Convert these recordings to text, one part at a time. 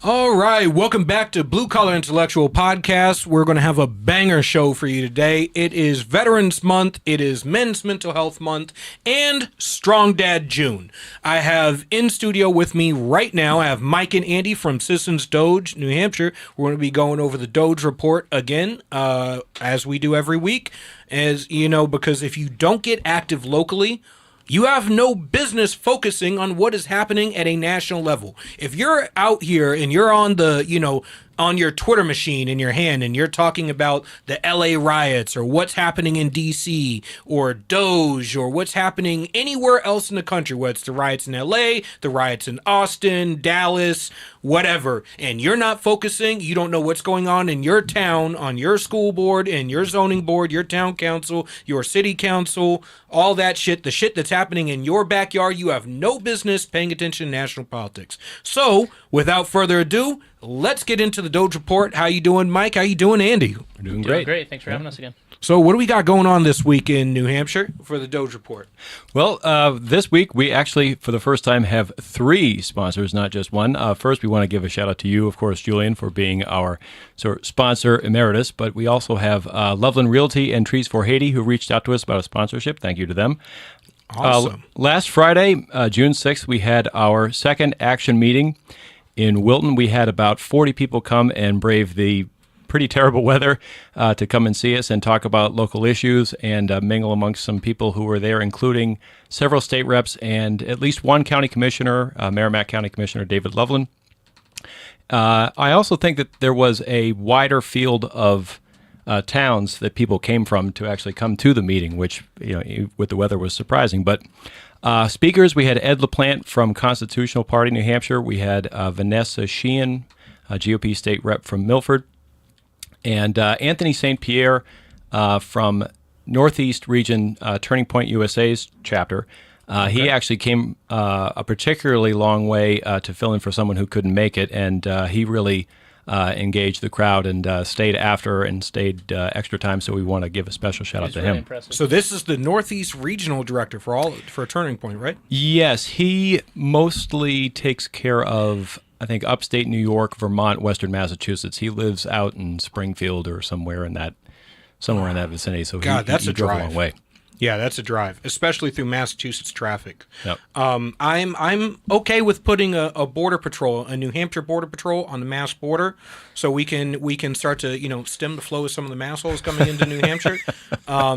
All right, welcome back to Blue Collar Intellectual Podcast. We're going to have a banger show for you today. It is Veterans Month, it is Men's Mental Health Month, and Strong Dad June. I have in studio with me right now, I have Mike and Andy from Citizens Doge, New Hampshire. We're going to be going over the Doge report again, as we do every week. As you know, because if you don't get active locally, you have no business focusing on what is happening at a national level. If you're out here and you're on the, on your Twitter machine in your hand and you're talking about the LA riots or what's happening in DC or Doge or what's happening anywhere else in the country, whether it's the riots in LA, the riots in Austin, Dallas, whatever, and you're not focusing, you don't know what's going on in your town, on your school board, in your zoning board, your town council, your city council, all that shit, the shit that's happening in your backyard, you have no business paying attention to national politics. So, without further ado, let's get into the Doge Report. How you doing, Mike? How you doing, Andy? We're doing great. Great. Thanks for having us again. So what do we got going on this week in New Hampshire for the Doge Report? Well, this week we actually, for the first time, have 3 sponsors, not just one. First, we want to give a shout out to you, of course, Julian, for being our sponsor emeritus. But we also have Loveland Realty and Trees for Haiti, who reached out to us about a sponsorship. Thank you to them. Awesome. Last Friday, June 6th, we had our second action meeting in Wilton. We had about 40 people come and brave the pretty terrible weather to come and see us and talk about local issues and mingle amongst some people who were there, including several state reps and at least one county commissioner, Merrimack County Commissioner David Loveland. I also think that there was a wider field of towns that people came from to actually come to the meeting, which, with the weather was surprising. But speakers, we had Ed LaPlante from Constitutional Party, New Hampshire. We had Vanessa Sheehan, GOP state rep from Milford. And Anthony St. Pierre from Northeast Region Turning Point USA's chapter. He actually came a particularly long way to fill in for someone who couldn't make it, and he really engaged the crowd and stayed after and stayed extra time, so we want to give a special shout-out to him. Impressive. So this is the Northeast Regional Director for Turning Point, right? Yes, he mostly takes care of, I think, upstate New York, Vermont, Western Massachusetts. He lives out in Springfield or somewhere in that vicinity. So that's he a drove drive. a long way. Yeah, that's a drive, especially through Massachusetts traffic. Yep. I'm okay with putting a border patrol, a New Hampshire border patrol, on the Mass border, so we can start to stem the flow of some of the massholes coming into New Hampshire.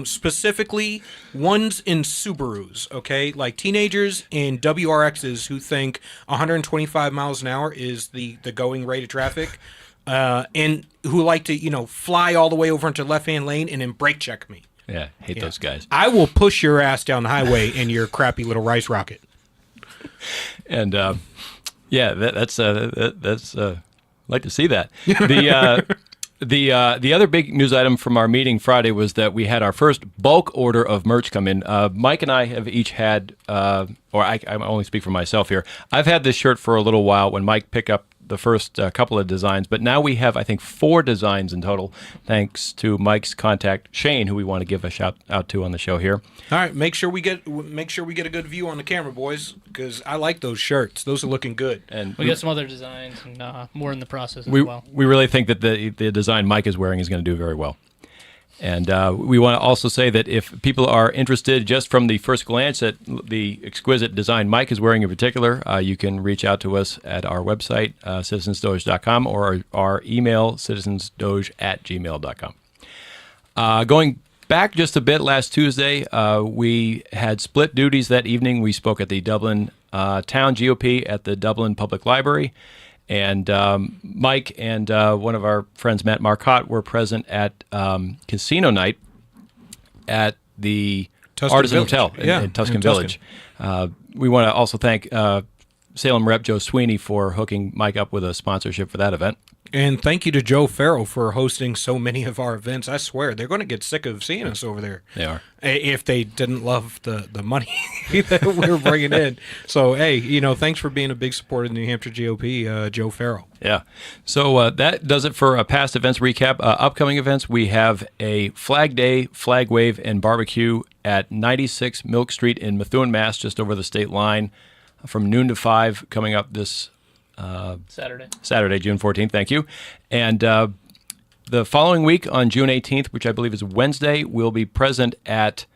Specifically, ones in Subarus, okay, like teenagers in WRXs who think 125 miles an hour is the going rate of traffic, and who like to fly all the way over into left-hand lane and then brake check me. Yeah, hate those guys. I will push your ass down the highway in your crappy little rice rocket. And that's like to see that. The other big news item from our meeting Friday was that we had our first bulk order of merch come in. Mike and I have each had, or I only speak for myself here. I've had this shirt for a little while when Mike picked up the first couple of designs, but now we have, I think, 4 designs in total, thanks to Mike's contact, Shane, who we want to give a shout out to on the show here. All right, make sure we get a good view on the camera, boys, because I like those shirts. Those are looking good. And we got some other designs and more in the process as well. We really think that the design Mike is wearing is going to do very well. And we want to also say that if people are interested just from the first glance at the exquisite design Mike is wearing in particular, you can reach out to us at our website, citizensdoge.com, or our email, citizensdoge@gmail.com. Going back just a bit, last Tuesday, we had split duties that evening. We spoke at the Dublin Town GOP at the Dublin Public Library. And Mike and one of our friends, Matt Marcotte, were present at Casino Night at the Tuscan Artisan Village. Hotel in Tuscan Village. We want to also thank Salem Rep Joe Sweeney for hooking Mike up with a sponsorship for that event. And thank you to Joe Farrell for hosting so many of our events. I swear, they're going to get sick of seeing us over there. They are. If they didn't love the money that we're bringing in. So, hey, thanks for being a big supporter of the New Hampshire GOP, Joe Farrell. Yeah. So that does it for a past events recap. Upcoming events, we have a Flag Day, Flag Wave, and Barbecue at 96 Milk Street in Methuen, Mass., just over the state line, from noon to 5, coming up this Saturday, June 14th. Thank you. And the following week on June 18th, which I believe is Wednesday, we'll be present at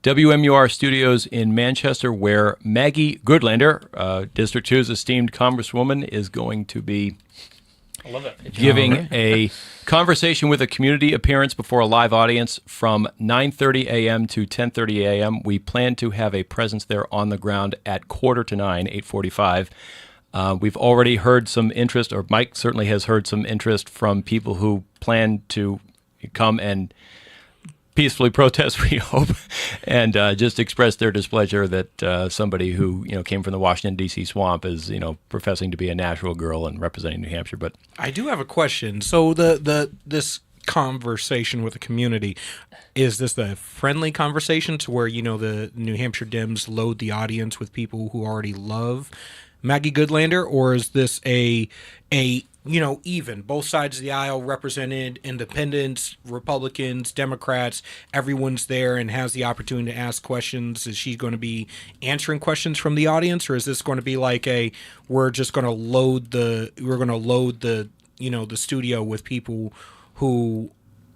WMUR Studios in Manchester, where Maggie Goodlander, District 2's esteemed congresswoman, is going to be I love that picture. giving a conversation with a community appearance before a live audience from 9:30 a.m. to 10:30 a.m. We plan to have a presence there on the ground at 8:45, 8:45. We've already heard some interest, or Mike certainly has heard some interest from people who plan to come and peacefully protest, we hope, and just express their displeasure that somebody who came from the Washington D.C. swamp is professing to be a Nashville girl and representing New Hampshire. But I do have a question. So this conversation with the community, is this a friendly conversation to where the New Hampshire Dems load the audience with people who already love Maggie Goodlander, or is this a even both sides of the aisle represented, independents, Republicans, Democrats, everyone's there and has the opportunity to ask questions? Is she going to be answering questions from the audience, or is this going to be like we're going to load the the studio with people who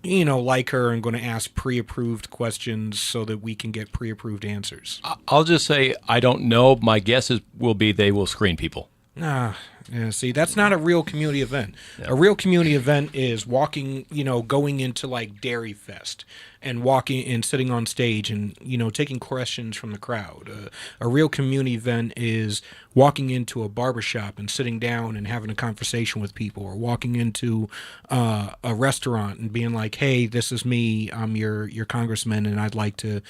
like her and going to ask pre-approved questions so that we can get pre-approved answers? I'll just say I don't know. My guess will be they will screen people. Yeah, see, that's not a real community event. Yeah. A real community event is walking, going into like Dairy Fest and walking and sitting on stage and, taking questions from the crowd. A real community event is walking into a barbershop and sitting down and having a conversation with people, or walking into a restaurant and being like, hey, this is me. I'm your congressman, and I'd like to,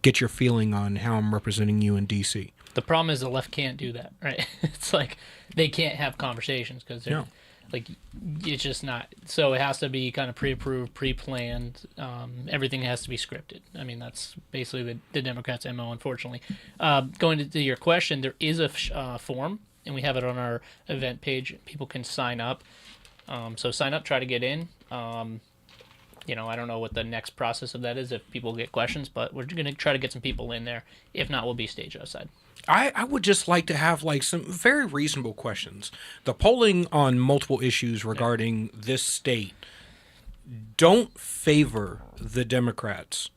get your feeling on how I'm representing you in D.C. The problem is the left can't do that, right? It's like they can't have conversations because they're it's just not. So it has to be kind of pre-approved, pre-planned. Everything has to be scripted. I mean, that's basically the Democrats' MO, unfortunately. Going to your question, there is a form, and we have it on our event page. People can sign up. So sign up, try to get in. I don't know what the next process of that is if people get questions, but we're going to try to get some people in there. If not, we'll be staged outside. I would just like to have some very reasonable questions. The polling on multiple issues regarding this state don't favor the Democrats.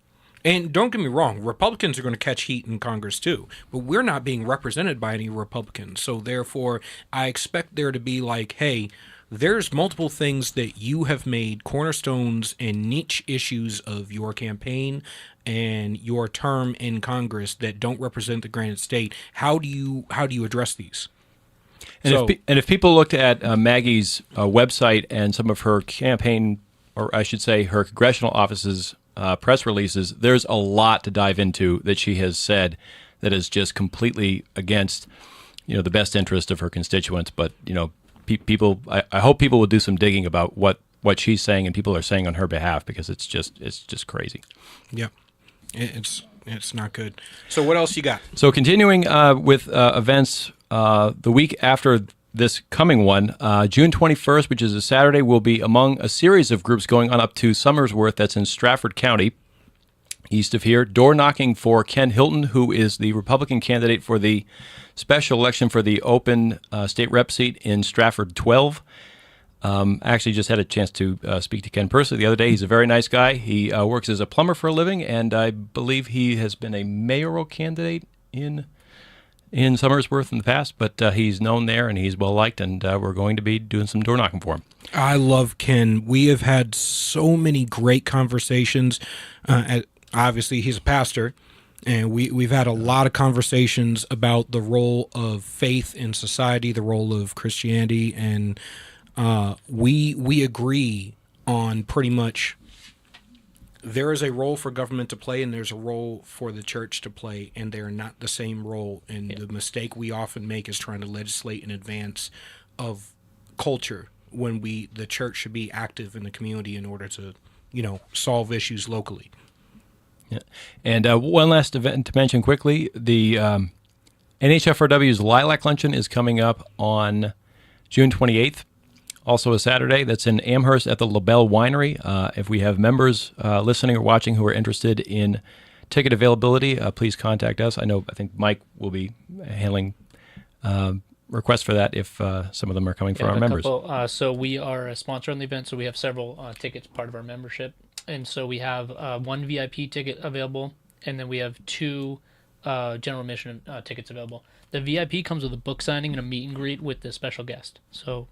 And don't get me wrong, Republicans are going to catch heat in Congress too, but we're not being represented by any Republicans. So therefore, I expect there to be hey, there's multiple things that you have made cornerstones and niche issues of your campaign and your term in Congress that don't represent the Granite State. How do you address these? And if people looked at Maggie's website and some of her campaign, or I should say her congressional office's press releases, there's a lot to dive into that she has said that is just completely against the best interest of her constituents. But people, I hope people will do some digging about what she's saying and people are saying on her behalf, because it's just crazy. Yeah, it's not good. So what else you got? So continuing with events, the week after this coming one, June 21st, which is a Saturday, will be among a series of groups going on up to Somersworth, that's in Stratford County, east of here, door knocking for Ken Hilton, who is the Republican candidate for the special election for the open state rep seat in Stratford 12. I actually just had a chance to speak to Ken personally the other day. He's a very nice guy. He works as a plumber for a living, and I believe he has been a mayoral candidate in Somersworth in the past, but he's known there and he's well liked, and we're going to be doing some door knocking for him. I love Ken. We have had so many great conversations. Obviously, he's a pastor, and we've had a lot of conversations about the role of faith in society, the role of Christianity, and we agree on pretty much there is a role for government to play and there's a role for the church to play, and they're not the same role. And the mistake we often make is trying to legislate in advance of culture when the church should be active in the community in order to, solve issues locally. Yeah. And one last event to mention quickly, the NHFRW's Lilac Luncheon is coming up on June 28th. Also a Saturday. That's in Amherst at the LaBelle Winery. If we have members listening or watching who are interested in ticket availability, please contact us. I think Mike will be handling requests for that if some of them are coming from our members. So we are a sponsor on the event, so we have several tickets part of our membership. And so we have one VIP ticket available, and then we have two general admission tickets available. The VIP comes with a book signing and a meet and greet with the special guest. So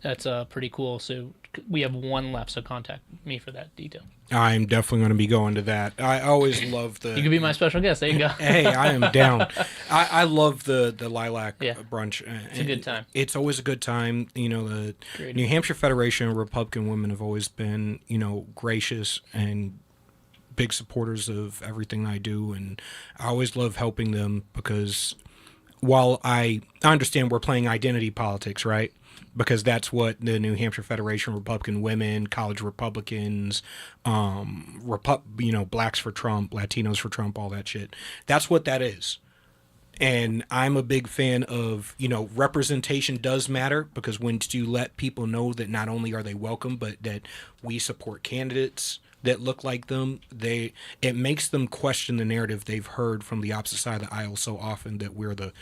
that's pretty cool. So we have one left, so contact me for that detail. I'm definitely going to be going to that. I always love the... You can be my special guest. There you go. Hey, I am down. I love the Lilac brunch. It's a good time. It's always a good time. You know, the New Hampshire Federation of Republican Women have always been, gracious and big supporters of everything I do, and I always love helping them because while I understand we're playing identity politics, right? Because that's what the New Hampshire Federation of Republican Women, college Republicans, blacks for Trump, Latinos for Trump, all that shit. That's what that is. And I'm a big fan of, representation does matter, because once you let people know that not only are they welcome, but that we support candidates that look like them, it makes them question the narrative they've heard from the opposite side of the aisle so often, that we're the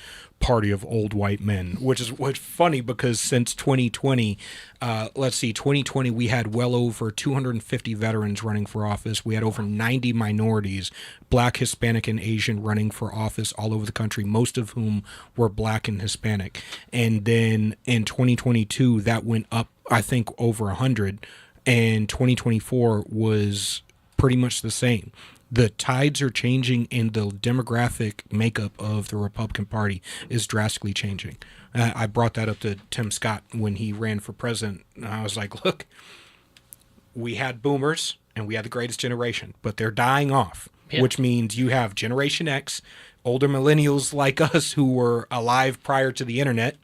party of old white men, which is funny because since 2020, 2020, we had well over 250 veterans running for office. We had over 90 minorities, Black, Hispanic, and Asian, running for office all over the country, most of whom were Black and Hispanic. And then in 2022, that went up, I think, over 100. And 2024 was pretty much the same. The tides are changing, and the demographic makeup of the Republican Party is drastically changing. I brought that up to Tim Scott when he ran for president. And I was like, look, we had boomers and we had the greatest generation, but they're dying off, which means you have Generation X, older millennials like us who were alive prior to the internet.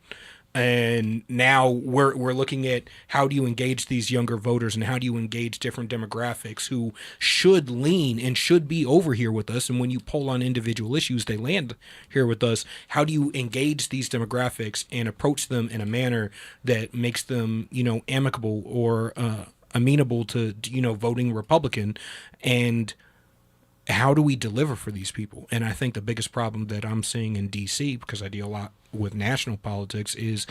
And now we're looking at how do you engage these younger voters, and how do you engage different demographics who should lean and should be over here with us. And when you poll on individual issues, they land here with us. How do you engage these demographics and approach them in a manner that makes them, amicable or amenable to, voting Republican? And how do we deliver for these people? And I think the biggest problem that I'm seeing in D.C., because I deal a lot with national politics, is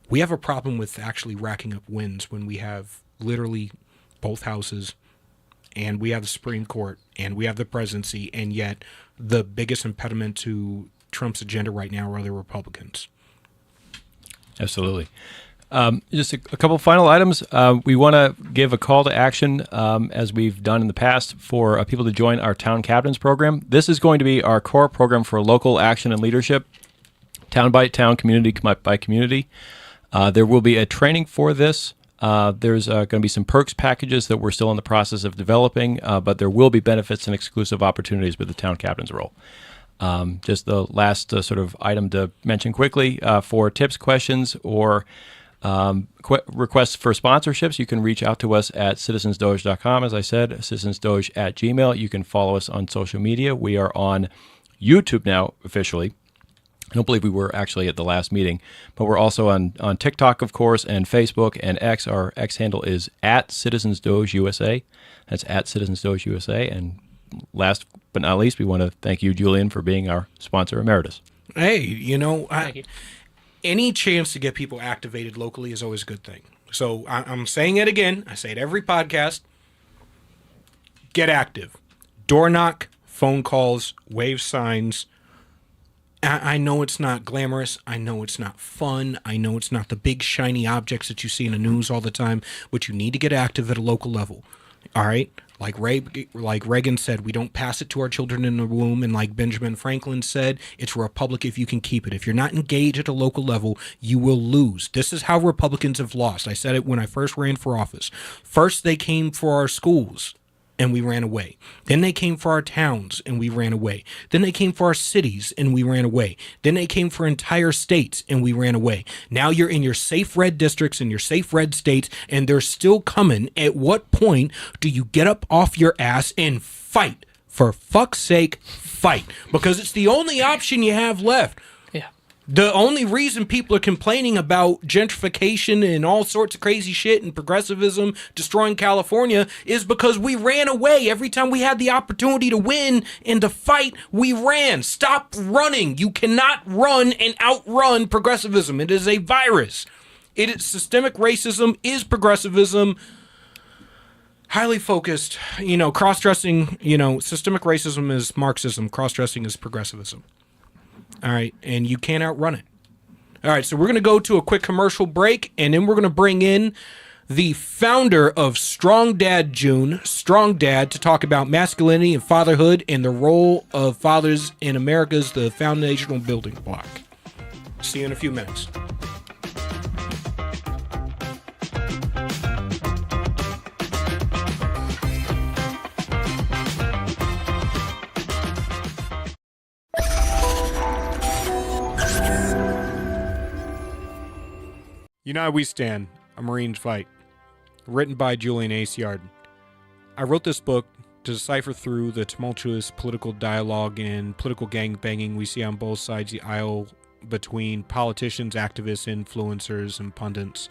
we have a problem with actually racking up wins when we have literally both houses, and we have the Supreme Court, and we have the presidency, and yet the biggest impediment to Trump's agenda right now are the Republicans. Absolutely. Just a couple final items. We want to give a call to action, as we've done in the past, for people to join our Town Captains program. This is going to be our core program for local action and leadership, town by town, community by community. There will be a training for this. There's going to be some perks packages that we're still in the process of developing, but there will be benefits and exclusive opportunities with the Town Captains role. Just the last sort of item to mention quickly, for tips, questions, or requests for sponsorships, you can reach out to us at citizensdoge.com. As I said, citizensdoge@gmail. You can follow us on social media. We are on YouTube now officially. I don't believe we were actually at the last meeting, but we're also on TikTok, of course, and Facebook and X. Our X handle is @CitizensDogeUSA. That's @CitizensDogeUSA. And last but not least, we want to thank you, Julian, for being our sponsor emeritus. Hey, Thank you. Any chance to get people activated locally is always a good thing. So I'm saying it again. I say it every podcast. Get active. Door knock, phone calls, wave signs. I know it's not glamorous. I know it's not fun. I know it's not the big shiny objects that you see in the news all the time, but you need to get active at a local level. All right? Like Reagan said, we don't pass it to our children in the womb. And like Benjamin Franklin said, it's a republic if you can keep it. If you're not engaged at a local level, you will lose. This is how Republicans have lost. I said it when I first ran for office. First, they came for our schools, and we ran away. Then they came for our towns, and we ran away. Then they came for our cities, and we ran away. Then they came for entire states, and we ran away. Now you're in your safe red districts and your safe red states, and they're still coming. At what point do you get up off your ass and fight? For fuck's sake, fight. Because it's the only option you have left. Yeah. The only reason people are complaining about gentrification and all sorts of crazy shit and progressivism destroying California is because we ran away. Every time we had the opportunity to win and to fight, we ran. Stop running. You cannot run and outrun progressivism. It is a virus. It is systemic racism is progressivism. Highly focused, cross-dressing, systemic racism is Marxism. Cross-dressing is progressivism. All right, and you can't outrun it. All right, so we're going to go to a quick commercial break, and then we're going to bring in the founder of Strong Dad June, Strong Dad, to talk about masculinity and fatherhood and the role of fathers in America's the foundational building block. See you in a few minutes. United We Stand, A Marine's Fight. Written by Julian Acciard. I wrote this book to decipher through the tumultuous political dialogue and political gangbanging we see on both sides of the aisle between politicians, activists, influencers, and pundits,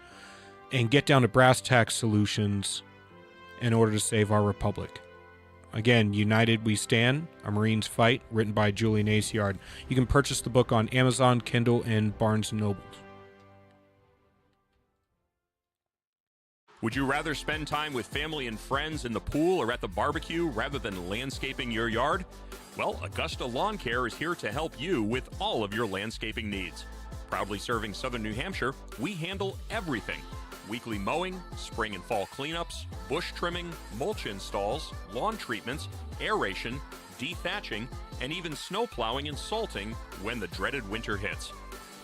and get down to brass tacks solutions in order to save our republic. Again, United We Stand, A Marine's Fight, written by Julian Acciard. You can purchase the book on Amazon, Kindle, and Barnes & Noble. Would you rather spend time with family and friends in the pool or at the barbecue rather than landscaping your yard? Well, Augusta Lawn Care is here to help you with all of your landscaping needs. Proudly serving southern New Hampshire, we handle everything. Weekly mowing, spring and fall cleanups, bush trimming, mulch installs, lawn treatments, aeration, dethatching, and even snow plowing and salting when the dreaded winter hits.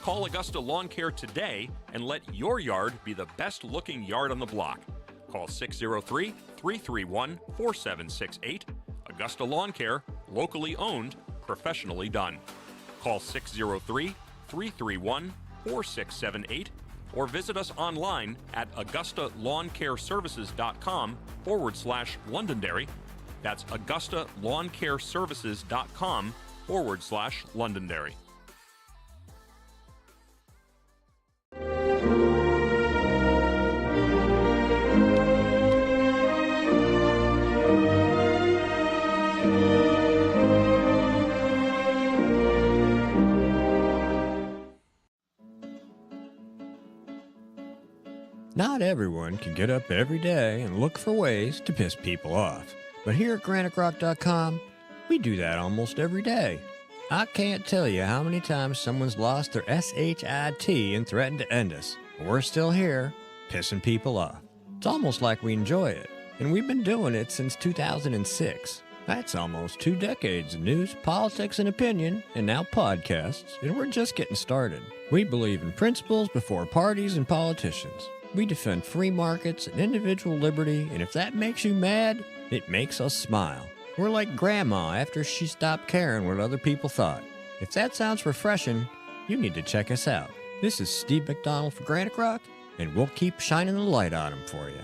Call Augusta Lawn Care today and let your yard be the best looking yard on the block. Call 603-331-4768. Augusta Lawn Care, locally owned, professionally done. Call 603-331-4678 or visit us online at augustalawncareservices.com/Londonderry. That's augustalawncareservices.com/Londonderry. Not everyone can get up every day and look for ways to piss people off. But here at GraniteRock.com, we do that almost every day. I can't tell you how many times someone's lost their SHIT and threatened to end us. But we're still here, pissing people off. It's almost like we enjoy it. And we've been doing it since 2006. That's almost 2 decades of news, politics, and opinion, and now podcasts, and we're just getting started. We believe in principles before parties and politicians. We defend free markets and individual liberty, and if that makes you mad, it makes us smile. We're like Grandma after she stopped caring what other people thought. If that sounds refreshing, you need to check us out. This is Steve McDonald for Granite Rock, and we'll keep shining the light on them for you.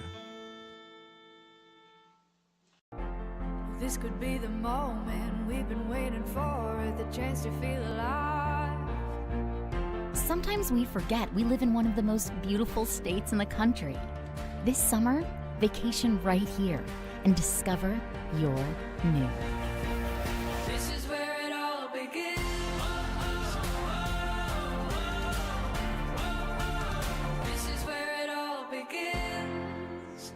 This could be the moment we've been waiting for, the chance to feel alive. Sometimes we forget we live in one of the most beautiful states in the country. This summer, vacation right here and discover your new. This is where it all begins. This is where it all begins.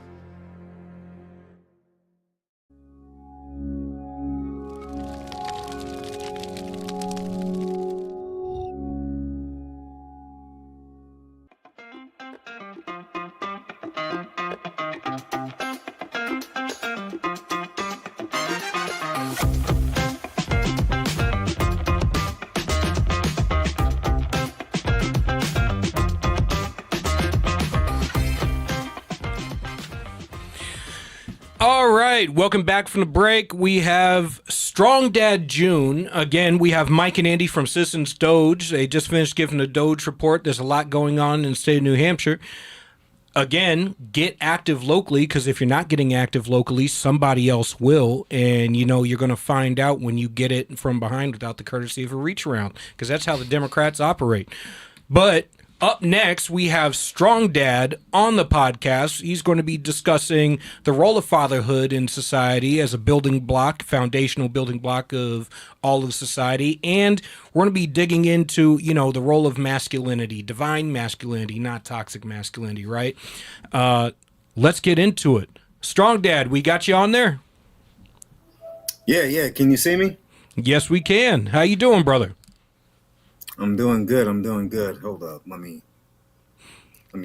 All right, welcome back from the break. We have Strong Dad June. Again, we have Mike and Andy from Citizens Doge. They just finished giving the Doge report. There's a lot going on in the state of New Hampshire. again, get active locally, because if you're not getting active locally, somebody else will. And, you're going to find out when you get it from behind without the courtesy of a reach around, because that's how the Democrats operate. But up next, we have Strong Dad on the podcast. He's going to be discussing the role of fatherhood in society as a building block, foundational building block of all of society. And we're going to be digging into, the role of masculinity, divine masculinity, not toxic masculinity, right? Let's get into it. Strong Dad, we got you on there? Yeah. Can you see me? Yes, we can. How you doing, brother? I'm doing good. Hold up. Let me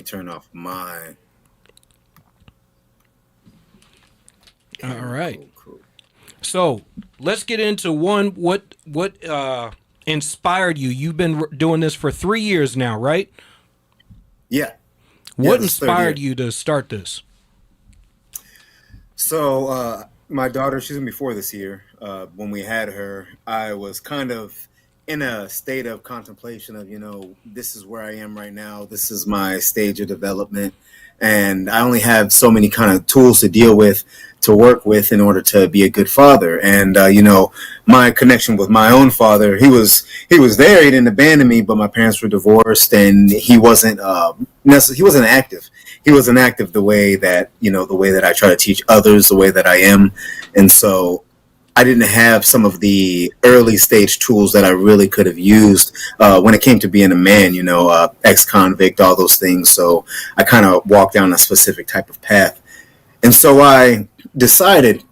turn off my. All right. Cool. So let's get into what inspired you. You've been doing this for 3 years now, right? Yeah. What inspired you to start this? So my daughter, she's gonna be 4 this year. When we had her, I was kind of in a state of contemplation of, this is where I am right now. This is my stage of development. And I only have so many kind of tools to work with in order to be a good father. And, my connection with my own father, he was there. He didn't abandon me, but my parents were divorced, and he wasn't active. He wasn't active the way that I try to teach others, the way that I am. And so I didn't have some of the early stage tools that I really could have used when it came to being a man, ex-convict, all those things. So I kind of walked down a specific type of path. And so I decided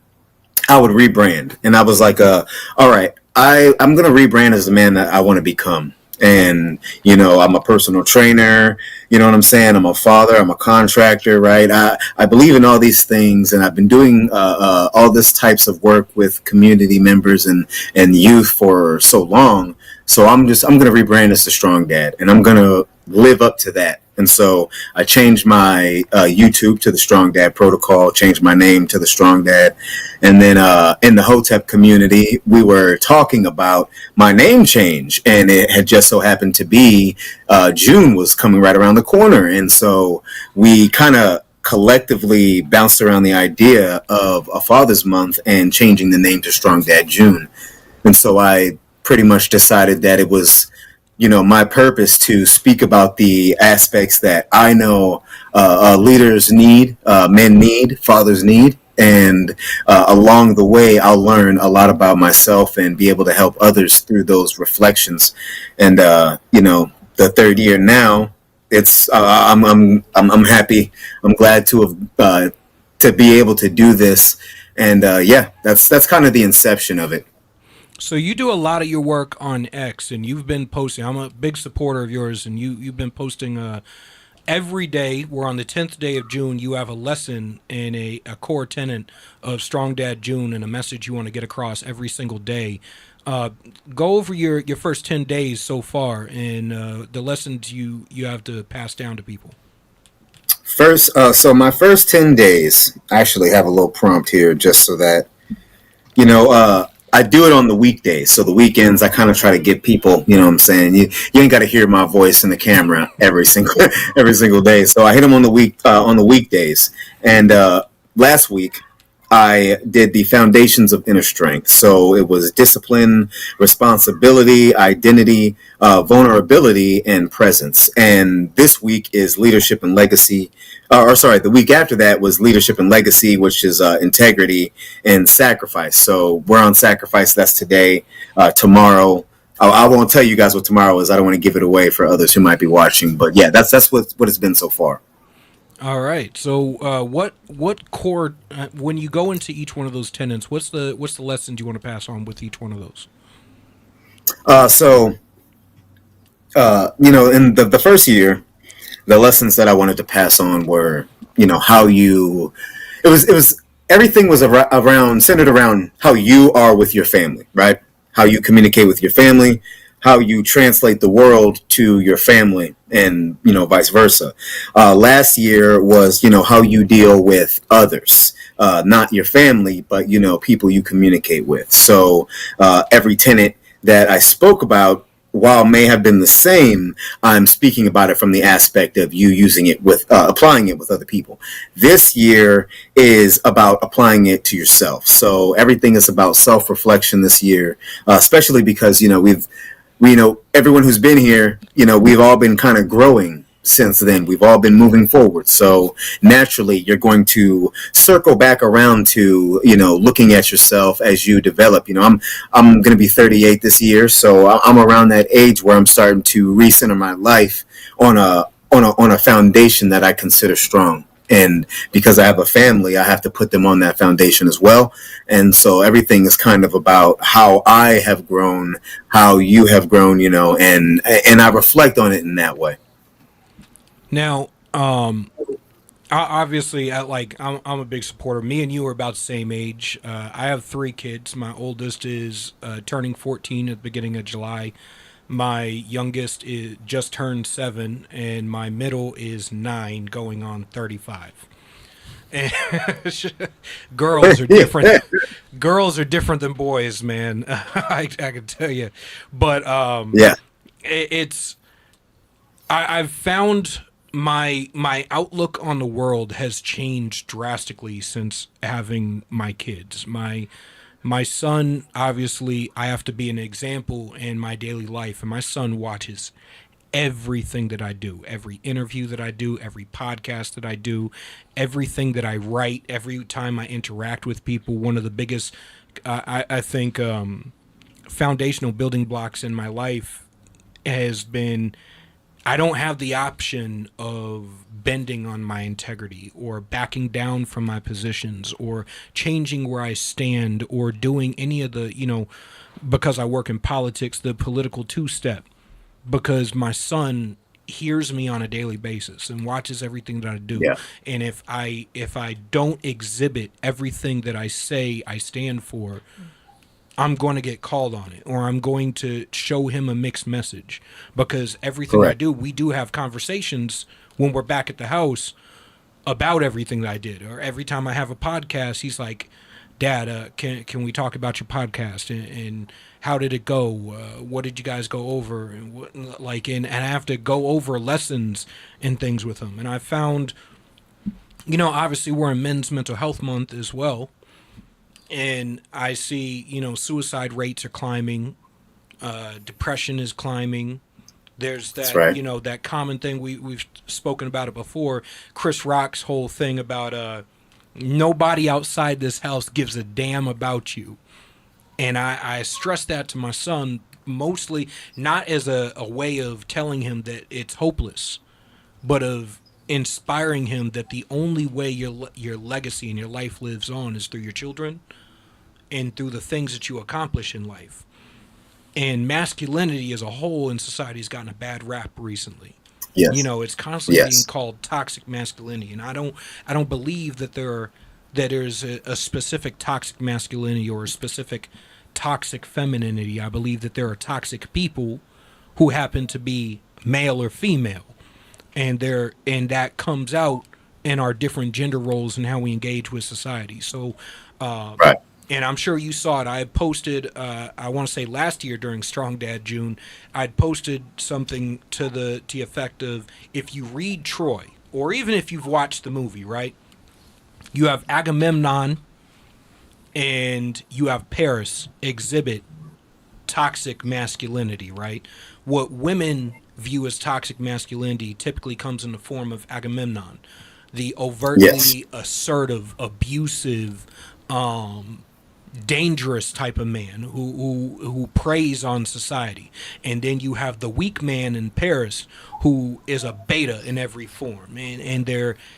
I would rebrand. And I was like, all right, I'm going to rebrand as the man that I want to become. And, I'm a personal trainer, you know what I'm saying? I'm a father, I'm a contractor, right? I believe in all these things, and I've been doing all this types of work with community members and youth for so long. So I'm going to rebrand as the Strong Dad, and I'm going to live up to that. And so I changed my YouTube to the Strong Dad Protocol, changed my name to the Strong Dad. And then in the HOTEP community, we were talking about my name change. And it had just so happened to be June was coming right around the corner. And so we kind of collectively bounced around the idea of a Father's Month and changing the name to Strong Dad June. And so I pretty much decided that it was my purpose to speak about the aspects that I know leaders need, men need, fathers need. And along the way, I'll learn a lot about myself and be able to help others through those reflections. And, the 3rd year now, it's I'm happy. I'm glad to have to be able to do this. And that's kind of the inception of it. So you do a lot of your work on X, and you've been posting. I'm a big supporter of yours, and you've been posting every day. We're on the 10th day of June. You have a lesson and a core tenet of Strong Dad June and a message you want to get across every single day. Go over your first 10 days so far and the lessons you have to pass down to people. First, so my first 10 days, I actually have a little prompt here just so that, I do it on the weekdays. So the weekends, I kind of try to get people, you know what I'm saying? You ain't got to hear my voice in the camera every single day. So I hit them on the weekdays. And last week, I did the foundations of inner strength. So it was discipline, responsibility, identity, vulnerability, and presence. And this week is leadership and legacy. The week after that was leadership and legacy, which is integrity and sacrifice. So we're on sacrifice. That's today. Tomorrow, I won't tell you guys what tomorrow is. I don't want to give it away for others who might be watching. But yeah, that's what it's been so far. All right. So, what core when you go into each one of those tenets? What's the lessons you want to pass on with each one of those? In the first year, the lessons that I wanted to pass on were, everything was centered around how you are with your family, right? How you communicate with your family, how you translate the world to your family, and vice versa. Last year was how you deal with others, not your family, but people you communicate with. So every tenet that I spoke about while may have been the same, I'm speaking about it from the aspect of you using it with applying it with other people. This year is about applying it to yourself. So everything is about self-reflection this year, especially because everyone who's been here, we've all been kind of growing since then. We've all been moving forward. So naturally, you're going to circle back around to, looking at yourself as you develop. I'm going to be 38 this year. So I'm around that age where I'm starting to recenter my life on a foundation that I consider strong. And because I have a family, I have to put them on that foundation as well. And so everything is kind of about how I have grown, how you have grown, and I reflect on it in that way. Now, obviously, I'm a big supporter. Me and you are about the same age. I have 3 kids. My oldest is turning 14 at the beginning of July. My youngest is just turned 7, and my middle is 9, going on 35. And girls are different. Girls are different than boys, man. I can tell you. But yeah, I've found my outlook on the world has changed drastically since having my kids. My son, obviously, I have to be an example in my daily life, and my son watches everything that I do, every interview that I do, every podcast that I do, everything that I write, every time I interact with people. One of the biggest, I think, foundational building blocks in my life has been I don't have the option of bending on my integrity or backing down from my positions or changing where I stand or doing any of the, because I work in politics, the political two-step, because my son hears me on a daily basis and watches everything that I do. Yeah. And if I don't exhibit everything that I say I stand for, I'm going to get called on it, or I'm going to show him a mixed message, because everything Correct. I do, we do have conversations when we're back at the house about everything that I did. Or every time I have a podcast, he's like, Dad, can we talk about your podcast and how did it go? What did you guys go over? And and I have to go over lessons and things with him. And I found, obviously we're in Men's Mental Health Month as well. And I see, suicide rates are climbing, depression is climbing. There's that, That's right. That common thing we've spoken about it before. Chris Rock's whole thing about nobody outside this house gives a damn about you. And I stress that to my son, mostly not as a way of telling him that it's hopeless, but of inspiring him that the only way your legacy and your life lives on is through your children and through the things that you accomplish in life. And masculinity as a whole in society has gotten a bad rap recently. Yes. It's constantly Yes. being called toxic masculinity, and I don't believe that there's a specific toxic masculinity or a specific toxic femininity. I believe that there are toxic people who happen to be male or female, and that comes out in our different gender roles and how we engage with society. So, Right. and I'm sure you saw it. I had posted, I want to say last year during Strong Dad June, I'd posted something to the effect of, if you read Troy, or even if you've watched the movie, right? You have Agamemnon and you have Paris exhibit toxic masculinity, right? What women view as toxic masculinity typically comes in the form of Agamemnon, the overtly Yes. assertive, abusive, dangerous type of man who preys on society. And then you have the weak man in Paris who is a beta in every form, and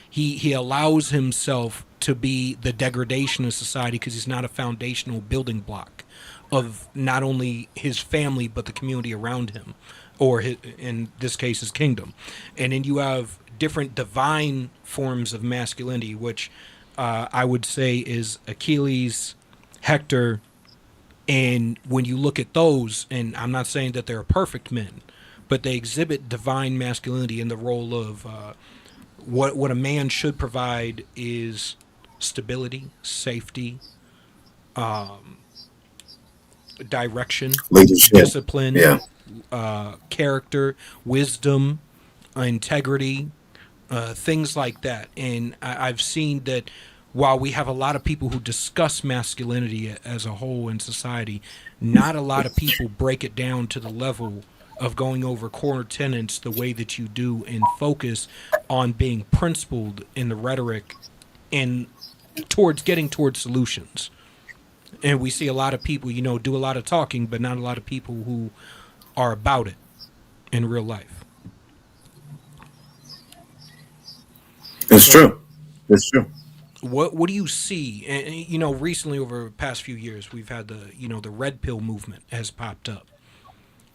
he allows himself to be the degradation of society because he's not a foundational building block of not only his family but the community around him, or in this case his kingdom. And then you have different divine forms of masculinity, which I would say is Achilles, Hector. And when you look at those, and I'm not saying that they're perfect men, but they exhibit divine masculinity in the role of what a man should provide is stability, safety, direction, Leadership. discipline, Yeah. character, wisdom, integrity, things like that. And I've seen that while we have a lot of people who discuss masculinity as a whole in society, not a lot of people break it down to the level of going over core tenets the way that you do and focus on being principled in the rhetoric and getting towards solutions. And we see a lot of people, do a lot of talking, but not a lot of people who are about it in real life. It's true. It's true. What do you see? And recently over the past few years, we've had the red pill movement has popped up,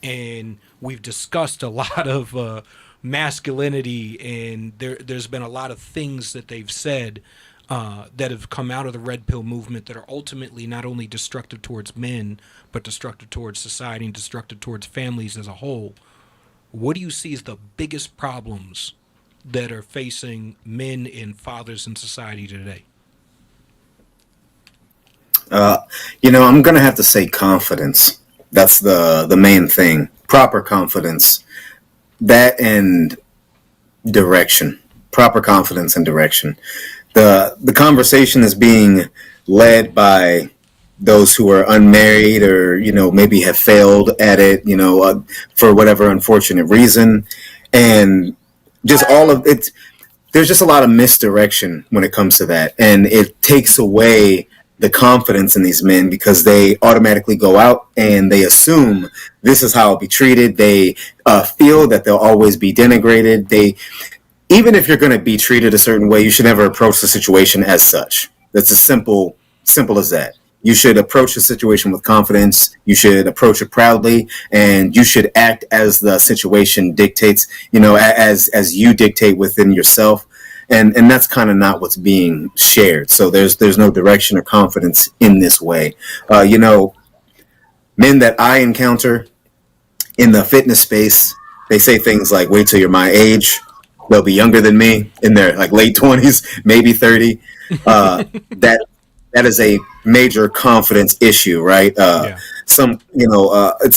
and we've discussed a lot of masculinity, and there's been a lot of things that they've said that have come out of the red pill movement that are ultimately not only destructive towards men, but destructive towards society and destructive towards families as a whole. What do you see as the biggest problems that are facing men and fathers in society today? I'm going to have to say confidence. That's the main thing. Proper confidence. That and direction. Proper confidence and direction. The conversation is being led by those who are unmarried or, maybe have failed at it, for whatever unfortunate reason. And just all of it, there's just a lot of misdirection when it comes to that. And it takes away the confidence in these men because they automatically go out and they assume this is how I'll be treated. They feel that they'll always be denigrated. Even if you're going to be treated a certain way, you should never approach the situation as such. That's as simple as that. You should approach the situation with confidence. You should approach it proudly, and you should act as the situation dictates, as you dictate within yourself. And that's kind of not what's being shared. So there's no direction or confidence in this way. Men that I encounter in the fitness space, they say things like, wait till you're my age. They'll be younger than me in their late 20s, maybe 30. That is a major confidence issue, right? It's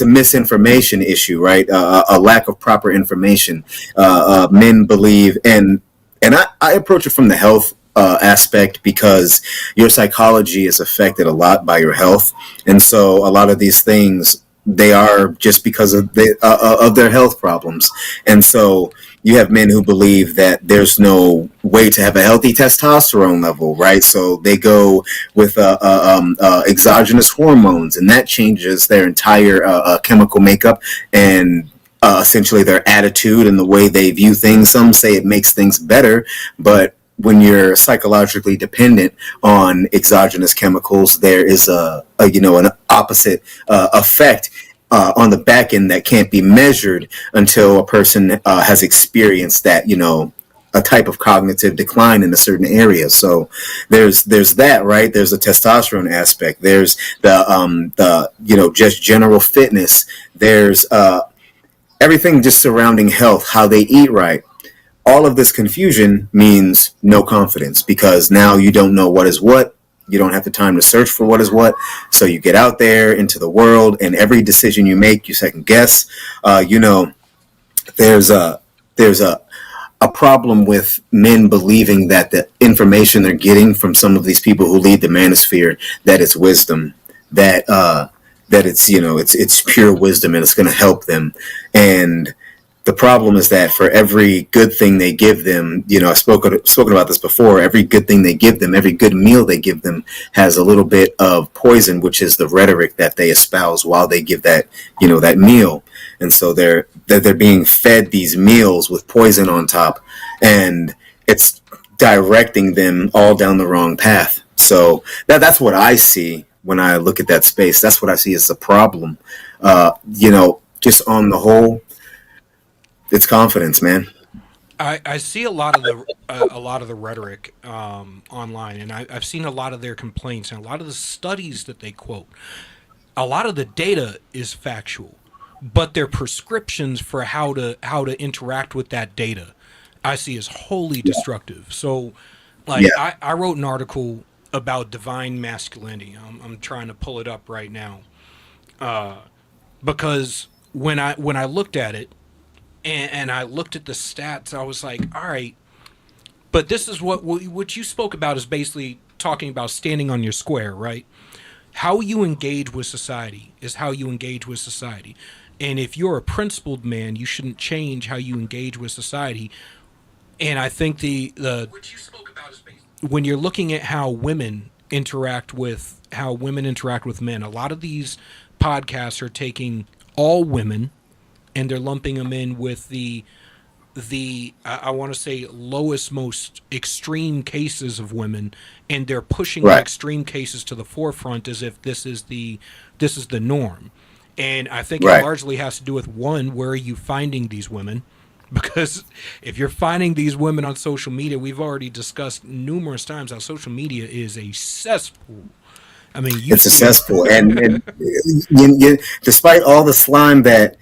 a misinformation issue, right? A lack of proper information. Men believe, and I approach it from the health aspect because your psychology is affected a lot by your health, and so a lot of these things, they are just because of their health problems. And so you have men who believe that there's no way to have a healthy testosterone level, right? So they go with exogenous hormones, and that changes their entire chemical makeup and essentially their attitude and the way they view things. Some say it makes things better, but when you're psychologically dependent on exogenous chemicals, there is an opposite effect on the back end that can't be measured until a person has experienced that, a type of cognitive decline in a certain area. So there's that, right? There's the testosterone aspect. There's the just general fitness. There's everything just surrounding health, how they eat right. All of this confusion means no confidence because now you don't know what is what. You don't have the time to search for what is what. So you get out there into the world, and every decision you make, you second guess. There's a problem with men believing that the information they're getting from some of these people who lead the manosphere, that it's wisdom, that it's it's pure wisdom and it's going to help them. And the problem is that for every good thing they give them, I've spoken about this before, every good thing they give them, every good meal they give them has a little bit of poison, which is the rhetoric that they espouse while they give that, that meal. And so they're being fed these meals with poison on top, and it's directing them all down the wrong path. So that's what I see when I look at that space. That's what I see as a problem. Just on the whole, it's confidence, man. I see a lot of the rhetoric online, and I've seen a lot of their complaints and a lot of the studies that they quote. A lot of the data is factual, but their prescriptions for how to interact with that data, I see as wholly destructive. So, I wrote an article about divine masculinity. I'm trying to pull it up right now, because when I looked at it and I looked at the stats, I was like, all right, but this is what you spoke about is basically talking about standing on your square, right? How you engage with society is how you engage with society. And if you're a principled man, you shouldn't change how you engage with society. And I think the what you spoke about is basically, when you're looking at how women interact with men, a lot of these podcasts are taking all women and they're lumping them in with the I want to say lowest, most extreme cases of women, and they're pushing the extreme cases to the forefront as if this is the norm. And I think it largely has to do with, one, where are you finding these women? Because if you're finding these women on social media, we've already discussed numerous times how social media is a cesspool. I mean, it's a cesspool, and despite all the slime that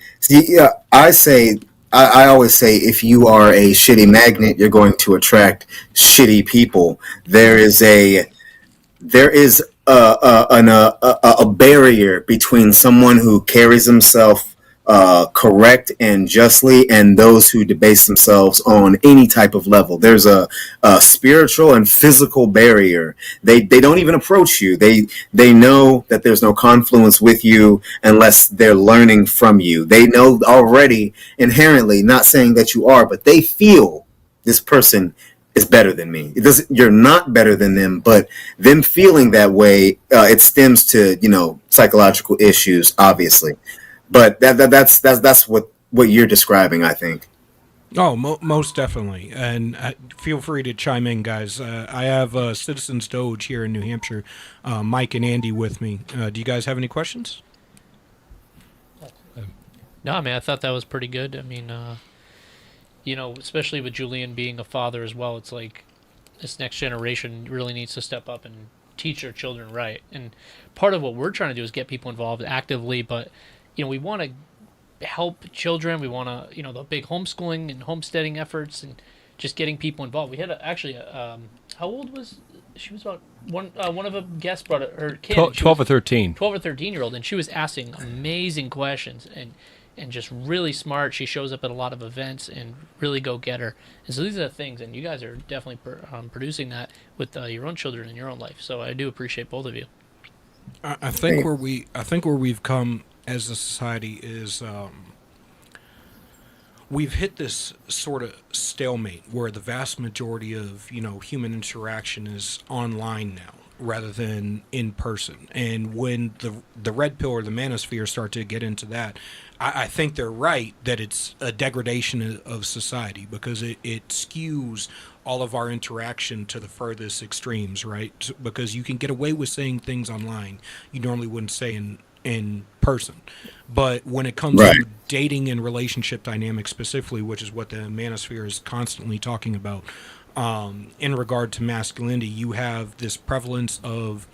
I always say, if you are a shitty magnet, you're going to attract shitty people. There is a barrier between someone who carries himself correct and justly and those who debase themselves on any type of level. There's a spiritual and physical barrier. They don't even approach you. They know that there's no confluence with you unless they're learning from you. They know already inherently, not saying that you are, but they feel this person is better than me. You're not better than them, but them feeling that way, it stems to, psychological issues, obviously. But that's what you're describing, I think. Oh, most definitely. And feel free to chime in, guys. I have Citizens Doge here in New Hampshire, Mike and Andy with me. Do you guys have any questions? No, I mean, I thought that was pretty good. I mean, especially with Julian being a father as well, it's like this next generation really needs to step up and teach their children right. And part of what we're trying to do is get people involved actively, but we want to help children. We want to, the big homeschooling and homesteading efforts and just getting people involved. We had how old was she? Was about one of the guests brought her kid. 12 or 13. 12 or 13-year-old, and she was asking amazing questions and just really smart. She shows up at a lot of events and really go get her. And so these are the things, and you guys are definitely producing that with your own children in your own life. So I do appreciate both of you. I think where we've come as a society is we've hit this sort of stalemate where the vast majority of human interaction is online now rather than in person. And when the red pill or the manosphere start to get into that, I think they're right that it's a degradation of society because it skews all of our interaction to the furthest extremes, right? Because you can get away with saying things online you normally wouldn't say in person. But when it comes to dating and relationship dynamics specifically, which is what the manosphere is constantly talking about, in regard to masculinity, you have this prevalence of,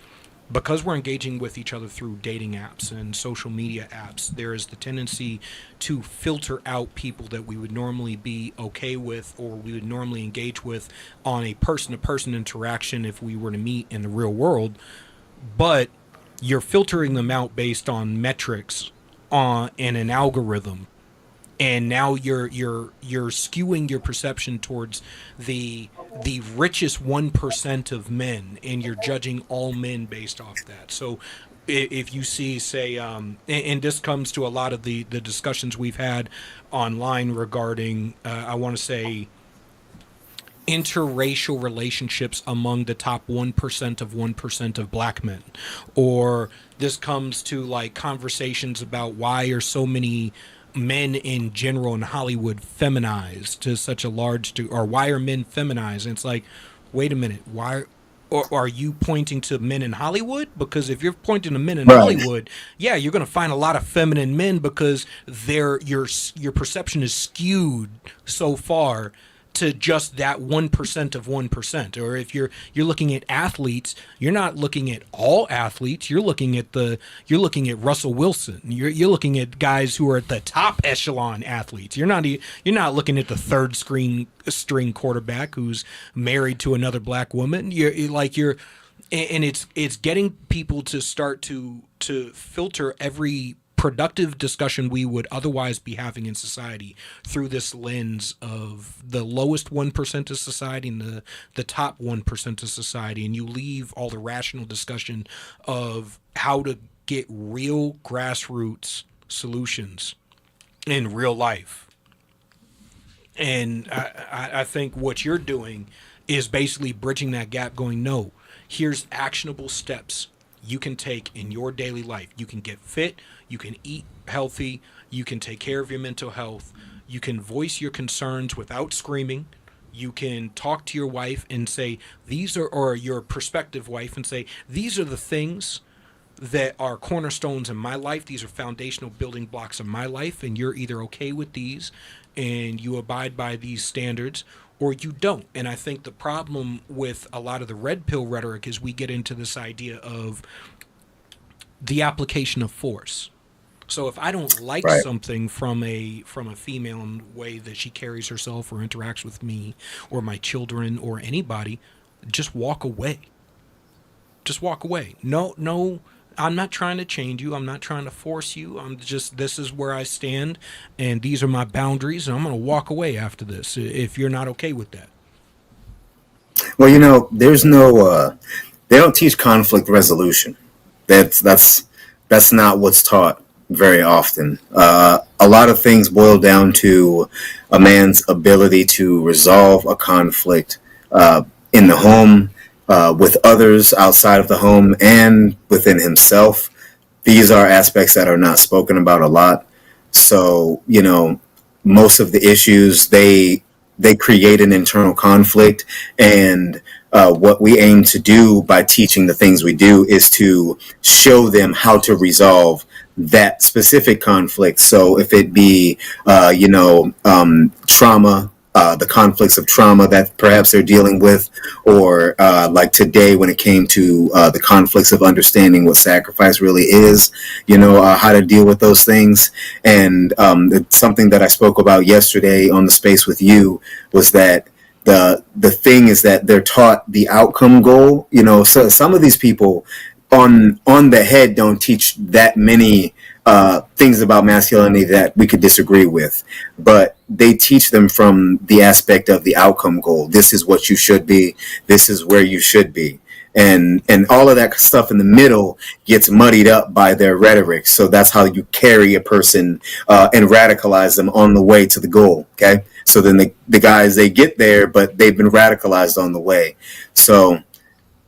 because we're engaging with each other through dating apps and social media apps, there is the tendency to filter out people that we would normally be okay with or we would normally engage with on a person-to-person interaction if we were to meet in the real world. But you're filtering them out based on metrics in an algorithm, and now you're skewing your perception towards the richest 1% of men, and you're judging all men based off that. So if you see, say, and this comes to a lot of the discussions we've had online regarding, I want to say, interracial relationships among the top 1% of black men, or this comes to like conversations about why are so many men in general in Hollywood feminized to such a large or why are men feminized? And it's like, wait a minute, why? Or are you pointing to men in Hollywood? Because if you're pointing to men in Hollywood, yeah, you're going to find a lot of feminine men because your perception is skewed so far to just that 1% of 1%. Or if you're looking at athletes, you're not looking at all athletes. You're looking at Russell Wilson. You're looking at guys who are at the top echelon athletes. You're not looking at the third string quarterback who's married to another black woman. And it's getting people to start to filter every productive discussion we would otherwise be having in society through this lens of the lowest 1% of society and the top 1% of society, and you leave all the rational discussion of how to get real grassroots solutions in real life. And I think what you're doing is basically bridging that gap, going, no, here's actionable steps you can take in your daily life. You can get fit, you can eat healthy, you can take care of your mental health, you can voice your concerns without screaming, you can talk to your wife and say, these are, or your prospective wife, and say, these are the things that are cornerstones in my life. These are foundational building blocks of my life, and you're either okay with these and you abide by these standards, or you don't. And I think the problem with a lot of the red pill rhetoric is we get into this idea of the application of force. So if I don't like something from a female in the way that she carries herself or interacts with me or my children or anybody, just walk away. Just walk away. No, I'm not trying to change you. I'm not trying to force you. I'm just, this is where I stand, and these are my boundaries, and I'm going to walk away after this if you're not okay with that. Well, there's no, they don't teach conflict resolution. That's not what's taught very often. A lot of things boil down to a man's ability to resolve a conflict in the home, with others outside of the home, and within himself. These are aspects that are not spoken about a lot. So, most of the issues, they create an internal conflict. And what we aim to do by teaching the things we do is to show them how to resolve that specific conflict. So if it be, trauma, the conflicts of trauma that perhaps they're dealing with, or like today when it came to the conflicts of understanding what sacrifice really is, how to deal with those things. And it's something that I spoke about yesterday on the space with you, was that the thing is that they're taught the outcome goal. So some of these people on the head don't teach that many things about masculinity that we could disagree with, but they teach them from the aspect of the outcome goal. This is what you should be. This is where you should be. And all of that stuff in the middle gets muddied up by their rhetoric. So that's how you carry a person and radicalize them on the way to the goal. Okay. So then the guys, they get there, but they've been radicalized on the way. So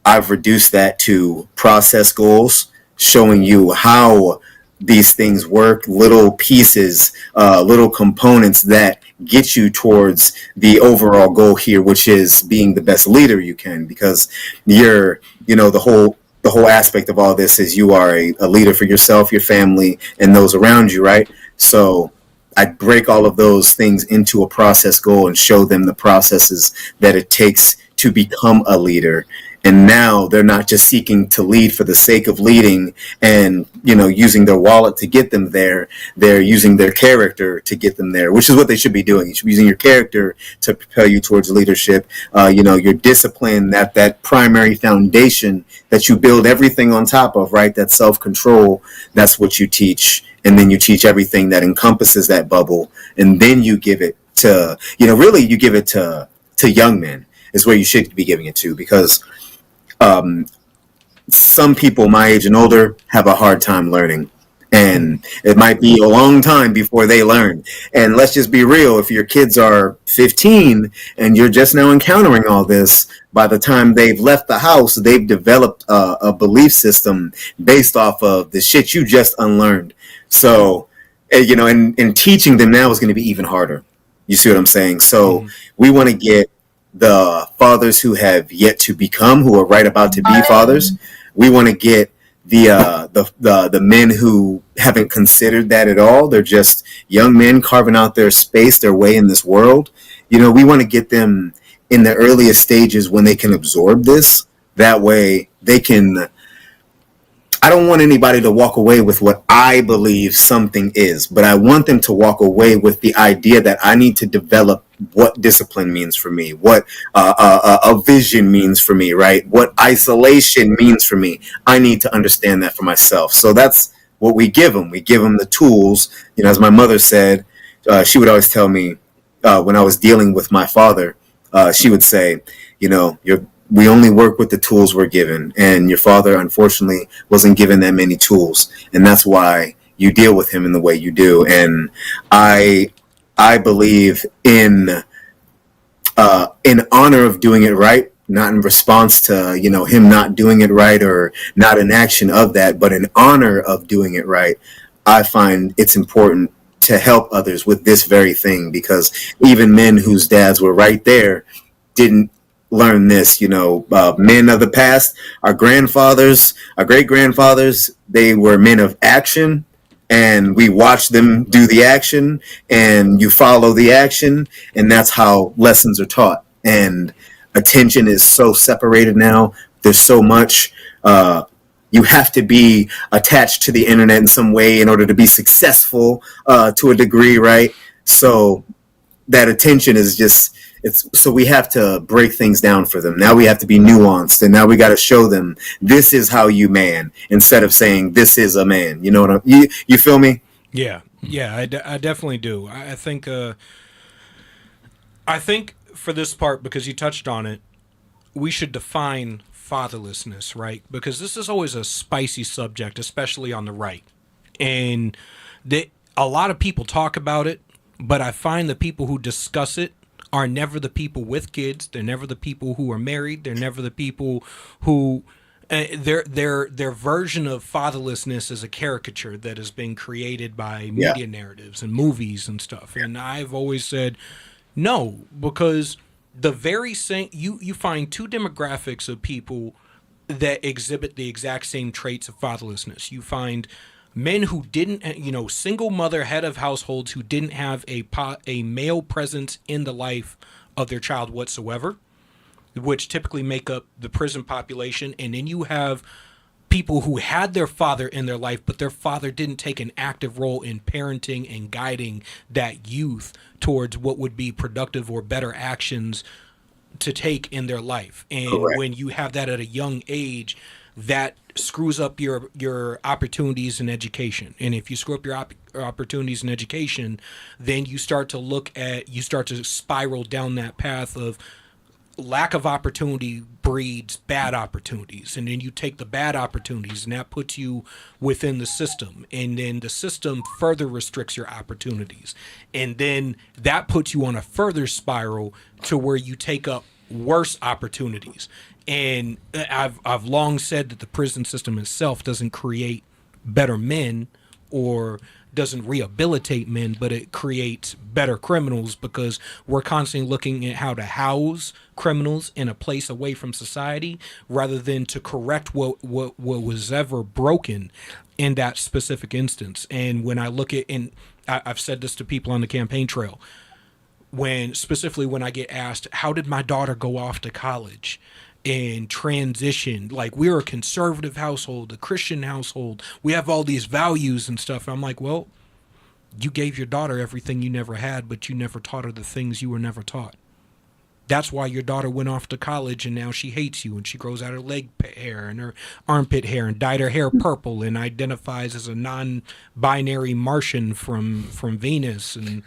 I've reduced that to process goals, showing you how these things work, little pieces, little components that get you towards the overall goal here, which is being the best leader you can, because you're, the whole aspect of all this is you are a leader for yourself, your family, and those around you, right? So I break all of those things into a process goal and show them the processes that it takes to become a leader. And now they're not just seeking to lead for the sake of leading and, using their wallet to get them there. They're using their character to get them there, which is what they should be doing. You should be using your character to propel you towards leadership. Your discipline, that primary foundation that you build everything on top of, right? That self-control, that's what you teach. And then you teach everything that encompasses that bubble. And then you give it to, really you give it to young men is where you should be giving it to, because some people my age and older have a hard time learning, and it might be a long time before they learn. And let's just be real, if your kids are 15 and you're just now encountering all this, by the time they've left the house, they've developed a belief system based off of the shit you just unlearned. So, and teaching them now is going to be even harder. You see what I'm saying? So we want to get the fathers who have yet to become, who are right about to be fathers. We want to get the men who haven't considered that at all. They're just young men carving out their space, their way in this world. We want to get them in the earliest stages when they can absorb this. That way they can, I don't want anybody to walk away with what I believe something is, but I want them to walk away with the idea that I need to develop what discipline means for me, what a vision means for me, right? What isolation means for me. I need to understand that for myself. So that's what we give them the tools. As my mother said, she would always tell me when I was dealing with my father, she would say, we only work with the tools we're given, and your father unfortunately wasn't given that many tools, and that's why you deal with him in the way you do. And I believe in honor of doing it right, not in response to him not doing it right, or not in action of that, but in honor of doing it right. I find it's important to help others with this very thing, because even men whose dads were right there didn't learn this. Men of the past, our grandfathers, our great grandfathers, they were men of action, and we watch them do the action, and you follow the action, and that's how lessons are taught. And attention is so separated now. There's so much. You have to be attached to the internet in some way in order to be successful to a degree, right? So that attention is just, so we have to break things down for them. Now we have to be nuanced, and now we got to show them this is how you man, instead of saying this is a man. You know what you feel me? Yeah, I definitely do. I think for this part, because you touched on it, we should define fatherlessness, right? Because this is always a spicy subject, especially on the right. And a lot of people talk about it, but I find the people who discuss it are never the people with kids. They're never the people who are married. They're never the people who their version of fatherlessness is a caricature that has been created by media narratives and movies and stuff. And I've always said no, because the very same, you find two demographics of people that exhibit the exact same traits of fatherlessness. You find men who didn't, single mother, head of households who didn't have a male presence in the life of their child whatsoever, which typically make up the prison population. And then you have people who had their father in their life, but their father didn't take an active role in parenting and guiding that youth towards what would be productive or better actions to take in their life. And Correct. When you have that at a young age, that screws up your opportunities in education. And if you screw up your opportunities in education, then you start to spiral down that path of lack of opportunity breeds bad opportunities. And then you take the bad opportunities, and that puts you within the system. And then the system further restricts your opportunities. And then that puts you on a further spiral to where you take up worse opportunities. And I've long said that the prison system itself doesn't create better men or doesn't rehabilitate men, but it creates better criminals, because we're constantly looking at how to house criminals in a place away from society rather than to correct what was ever broken in that specific instance. And when I look at, and I've said this to people on the campaign trail, specifically when I get asked, how did my daughter go off to college and transition? Like, we're a conservative household, a Christian household. We have all these values and stuff. I'm like, well, you gave your daughter everything you never had, but you never taught her the things you were never taught. That's why your daughter went off to college and now she hates you, and she grows out her leg hair and her armpit hair and dyed her hair purple and identifies as a non-binary Martian from Venus and,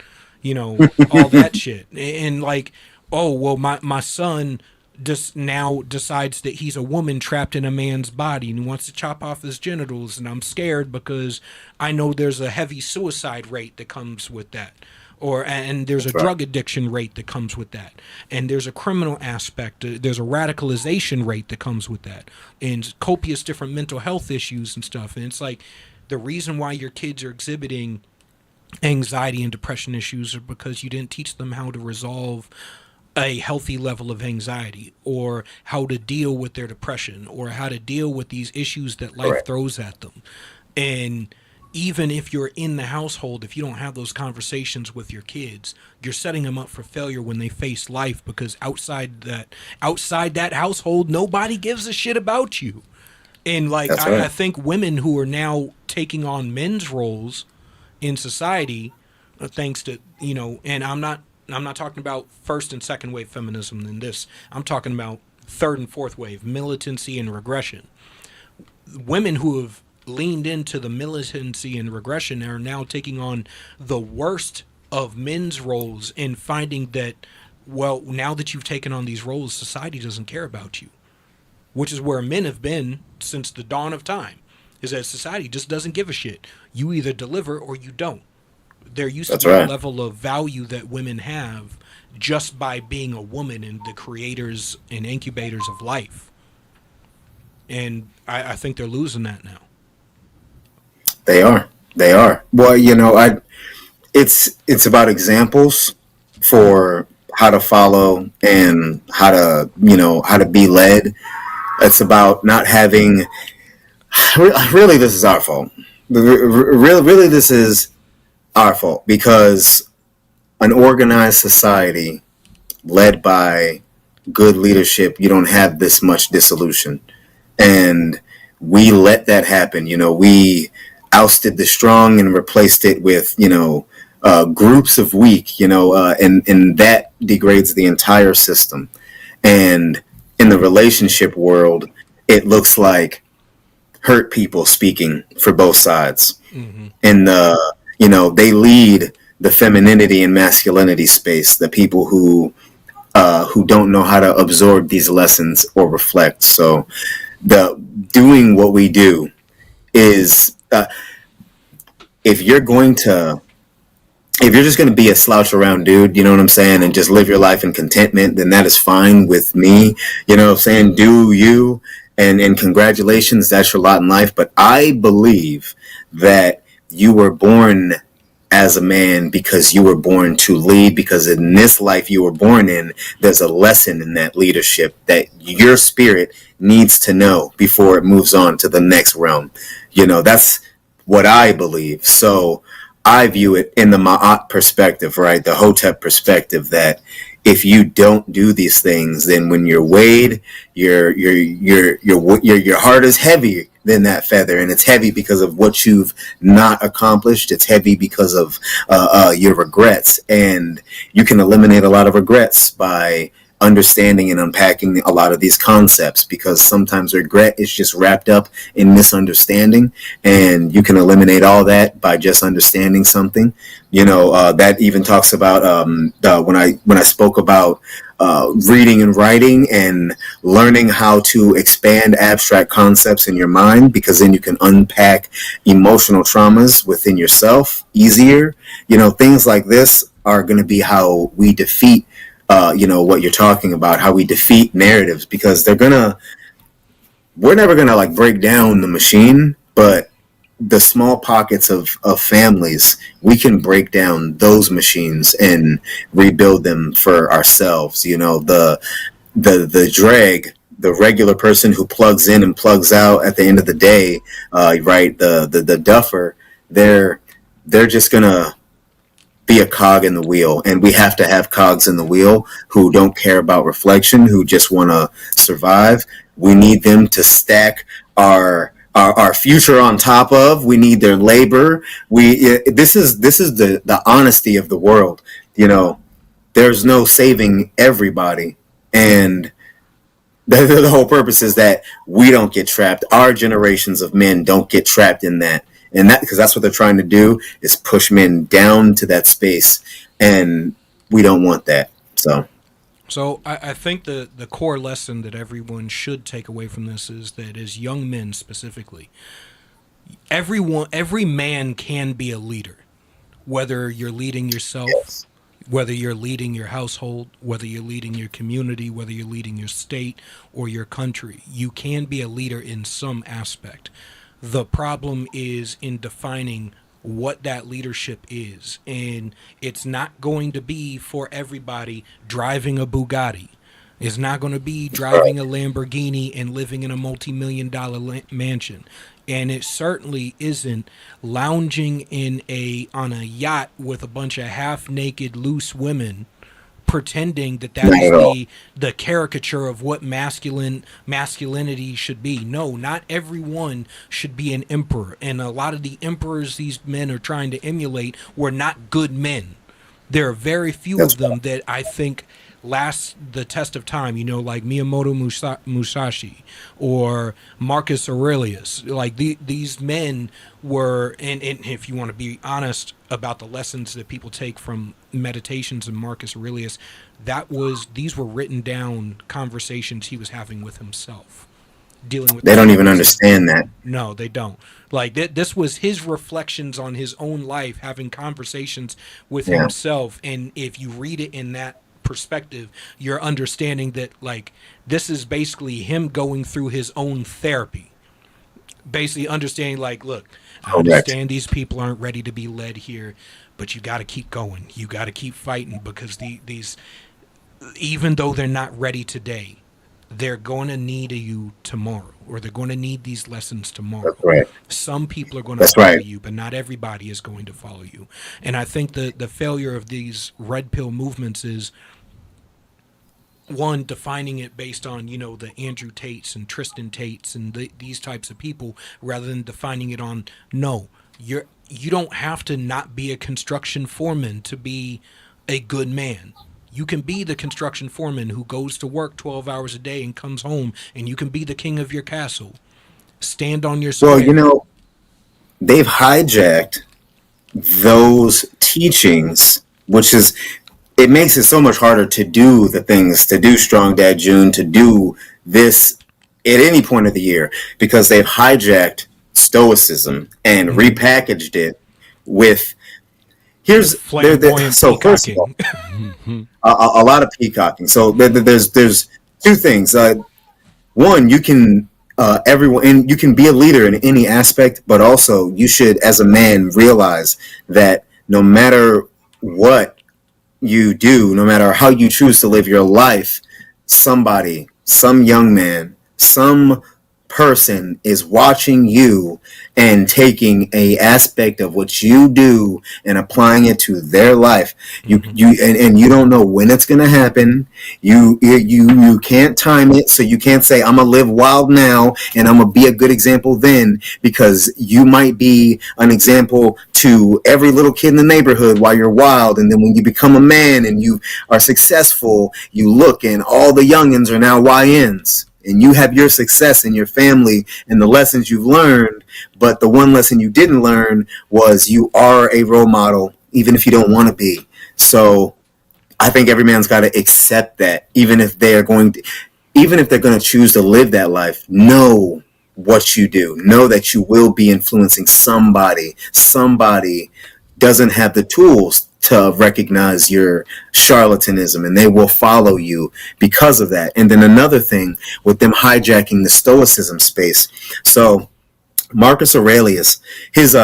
all that shit. And like, oh, well, my son just now decides that he's a woman trapped in a man's body and he wants to chop off his genitals, and I'm scared because I know there's a heavy suicide rate that comes with that, and there's a drug addiction rate that comes with that, and there's a criminal aspect, there's a radicalization rate that comes with that, and copious different mental health issues and stuff. And it's like, the reason why your kids are exhibiting anxiety and depression issues are because you didn't teach them how to resolve a healthy level of anxiety, or how to deal with their depression, or how to deal with these issues that life throws at them. And even if you're in the household, if you don't have those conversations with your kids, you're setting them up for failure when they face life, because outside that household, nobody gives a shit about you. And like, I think women who are now taking on men's roles in society, thanks to, and I'm not talking about first and second wave feminism in this. I'm talking about third and fourth wave militancy and regression. Women who have leaned into the militancy and regression are now taking on the worst of men's roles and finding that, well, now that you've taken on these roles, society doesn't care about you, which is where men have been since the dawn of time, is that society just doesn't give a shit. You either deliver or you don't. There used to be a level of value that women have just by being a woman and the creators and incubators of life. And I think they're losing that now. They are. Well, it's about examples for how to follow and how to be led. It's about not having. Really, this is our fault. Really, this is our fault, because an organized society led by good leadership, you don't have this much dissolution. And we let that happen. We ousted the strong and replaced it with, groups of weak, and that degrades the entire system. And in the relationship world, it looks like hurt people speaking for both sides. Mm-hmm. And, they lead the femininity and masculinity space, the people who don't know how to absorb these lessons or reflect. So doing what we do is, if you're just going to be a slouch around dude, you know what I'm saying, and just live your life in contentment, then that is fine with me. You know what I'm saying? Do you, and congratulations, that's your lot in life. But I believe that you were born as a man because you were born to lead, because in this life you were born in, there's a lesson in that leadership that your spirit needs to know before it moves on to the next realm. That's what I believe. So I view it in the Ma'at perspective, right? The Hotep perspective, that if you don't do these things, then when you're weighed, your heart is heavy than that feather, and it's heavy because of what you've not accomplished. It's heavy because of your regrets, and you can eliminate a lot of regrets by understanding and unpacking a lot of these concepts, because sometimes regret is just wrapped up in misunderstanding, and you can eliminate all that by just understanding something. That even talks about when I spoke about reading and writing and learning how to expand abstract concepts in your mind, because then you can unpack emotional traumas within yourself easier. Things like this are going to be how we defeat what you're talking about, how we defeat narratives, because we're never gonna break down the machine, but the small pockets of families, we can break down those machines and rebuild them for ourselves. The drag, the regular person who plugs in and plugs out at the end of the day, right? The duffer, they're just gonna be a cog in the wheel, and we have to have cogs in the wheel who don't care about reflection, who just want to survive. We need them to stack our future on top of. We need their labor. This is the honesty of the world. There's no saving everybody, and the whole purpose is that we don't get trapped. Our generations of men don't get trapped in that. And that, because that's what they're trying to do, is push men down to that space, and we don't want that. So I think the core lesson that everyone should take away from this is that, as young men specifically, every man can be a leader, whether you're leading yourself, yes, whether you're leading your household, whether you're leading your community, whether you're leading your state or your country. You can be a leader in some aspect. The problem is in defining what that leadership is. And it's not going to be for everybody driving a Bugatti. It's not going to be driving a Lamborghini and living in a multi-million-dollar mansion. And it certainly isn't lounging on a yacht with a bunch of half-naked loose women, pretending that is the caricature of what masculinity should be. No, not everyone should be an emperor. And a lot of the emperors these men are trying to emulate were not good men. There are very few of them that I think last the test of time, like Miyamoto Musashi or Marcus Aurelius. Like these men were, and if you want to be honest about the lessons that people take from Meditations and Marcus Aurelius, these were written down conversations he was having with himself, dealing with. They don't even understand that. No, they don't. Like this was his reflections on his own life, having conversations with himself. And if you read it in that perspective, you're understanding that like this is basically him going through his own therapy. Basically understanding like, look, I understand these people aren't ready to be led here, but you got to keep going. You got to keep fighting, because these, even though they're not ready today, they're going to need you tomorrow, or they're going to need these lessons tomorrow. That's right. Some people are going to follow you, but not everybody is going to follow you. And I think the failure of these red pill movements is, one, defining it based on, the Andrew Tates and Tristan Tates and these types of people, rather than defining it on, no, you don't have to not be a construction foreman to be a good man. You can be the construction foreman who goes to work 12 hours a day and comes home, and you can be the king of your castle. Stand on your square. Well, they've hijacked those teachings, which is, it makes it so much harder to do the things, to do Strong Dad June, to do this at any point of the year, because they've hijacked Stoicism and repackaged it with, so first of all, a lot of peacocking. So there's two things. One, you can everyone, and you can be a leader in any aspect, but also you should, as a man, realize that no matter what you do, no matter how you choose to live your life, somebody, some young man, some person is watching you and taking a aspect of what you do and applying it to their life. You you don't know when it's going to happen. You can't time it, so you can't say, I'm gonna live wild now and I'm gonna be a good example then, because you might be an example to every little kid in the neighborhood while you're wild, and then when you become a man and you are successful, you look and all the youngins are now YNs. And you have your success in your family and the lessons you've learned, but the one lesson you didn't learn was you are a role model, even if you don't want to be. So I think every man's got to accept that, even if they're going to choose to live that life. Know what you do. Know that you will be influencing somebody. Somebody doesn't have the tools to recognize your charlatanism, and they will follow you because of that. And then another thing with them hijacking the Stoicism space. So Marcus Aurelius, his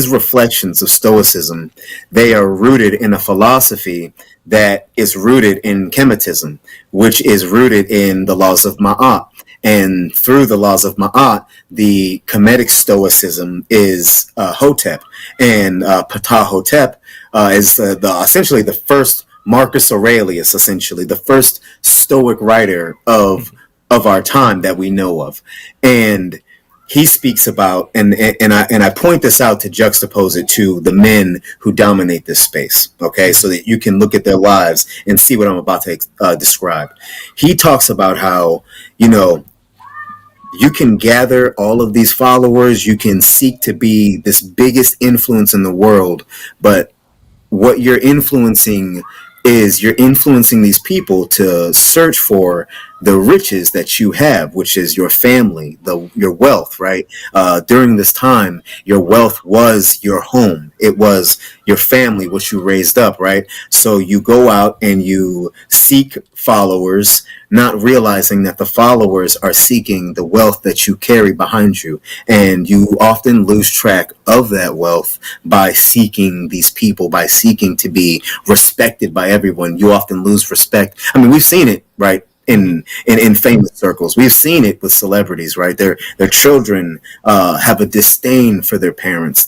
reflections of Stoicism, they are rooted in a philosophy that is rooted in Kemetism, which is rooted in the laws of Ma'at. And through the laws of Ma'at, the Kemetic Stoicism is Hotep. And Ptah-hotep is essentially the first Marcus Aurelius, essentially the first Stoic writer of our time that we know of. And he speaks about, and I point this out to juxtapose it to the men who dominate this space, okay, so that you can look at their lives and see what I'm about to describe. He talks about how, you can gather all of these followers, you can seek to be this biggest influence in the world, but what you're influencing is you're influencing these people to search for the riches that you have, which is your family, your wealth, right? During this time, your wealth was your home. It was your family, what you raised up, right? So you go out and you seek followers, not realizing that the followers are seeking the wealth that you carry behind you. And you often lose track of that wealth by seeking these people, by seeking to be respected by everyone. You often lose respect. I mean, we've seen it, right? In famous circles, we've seen it with celebrities, right? Their children have a disdain for their parents.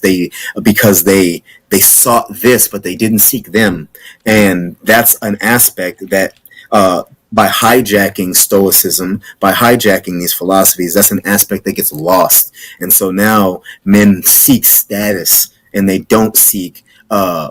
Because they sought this, but they didn't seek them, and that's an aspect that by hijacking Stoicism, by hijacking these philosophies, that's an aspect that gets lost. And so now men seek status, and they don't seek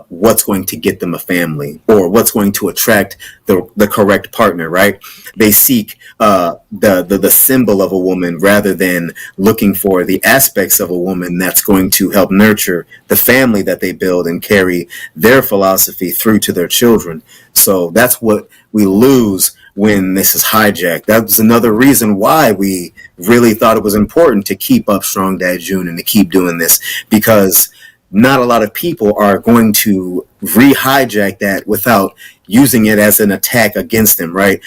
what's going to get them a family or what's going to attract the correct partner, right? They seek the symbol of a woman rather than looking for the aspects of a woman that's going to help nurture the family that they build and carry their philosophy through to their children. So that's what we lose when this is hijacked. That was another reason why we really thought it was important to keep up Strong Dad June and to keep doing this, because not a lot of people are going to re-hijack that without using it as an attack against them, right?